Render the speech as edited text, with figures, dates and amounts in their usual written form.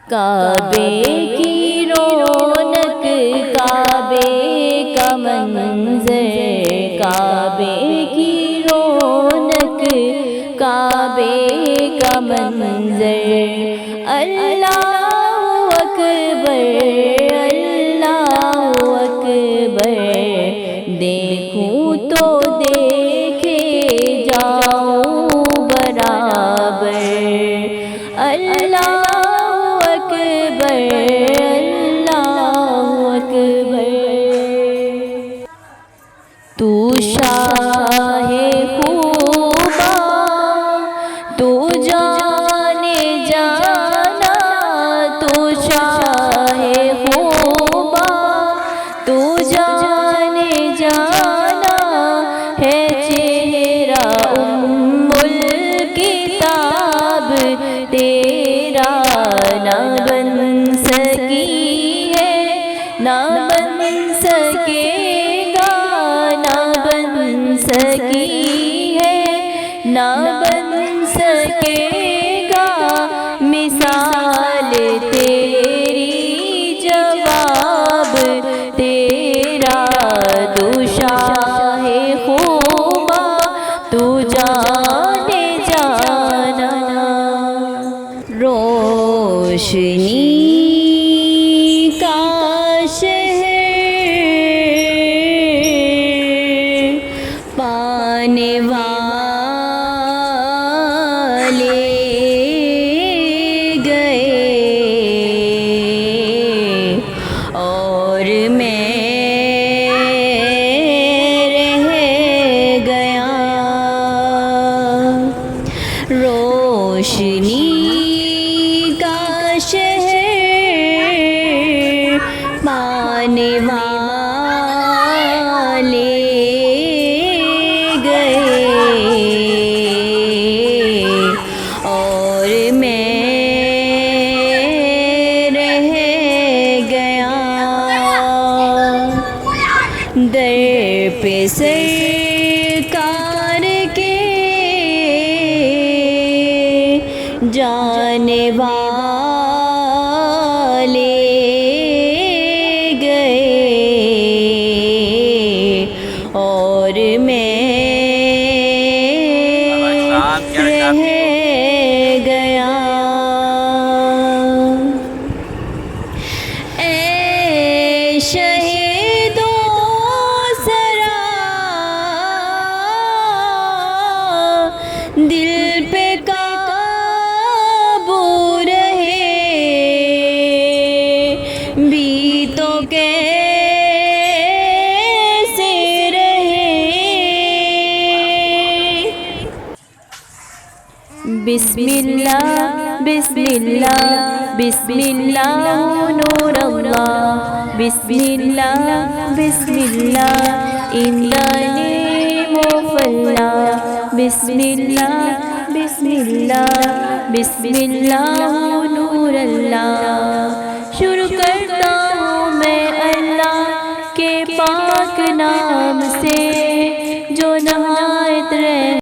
کعبے کی رونق، کعبے کا منظر، کعبے کی رونق، کعبے کا منظر، اللہ اکبر، اللہ اکبر، دیکھوں تو دیکھے جاؤں برابر، اللہ اکبر، اللہ اکبر۔ تو شاہ خوبا، تو جانے جانا، تو شاہ خوبا، تو جانے جانا، ہے چہرہ ام الکتاب تیرا، نہ بن سکی ہے، نہ بن سکے گا، نہ بن سکی ہے، نہ بن سکے گا، مثال تیری جواب تیرا، تو شاہ خوبا، تو جانے جانا، روشنی کا شہر پانے والے گئے، اور میں رہ گیا، روشنی کا شہر پانے والے گئے، اور میں رہ گیا، در پہ سرکار کے جانے والے گئے، اور میں رہ گیا، اے شہیدوں سرا دل پہ قابو رہے، بھی تو کیسے رہے، بسم اللہ بسم اللہ بسم اللہ نور اللہ، بسم اللہ بسم اللہ in the name of Allah، بسم اللہ بسم اللہ بسم اللہ نور اللہ،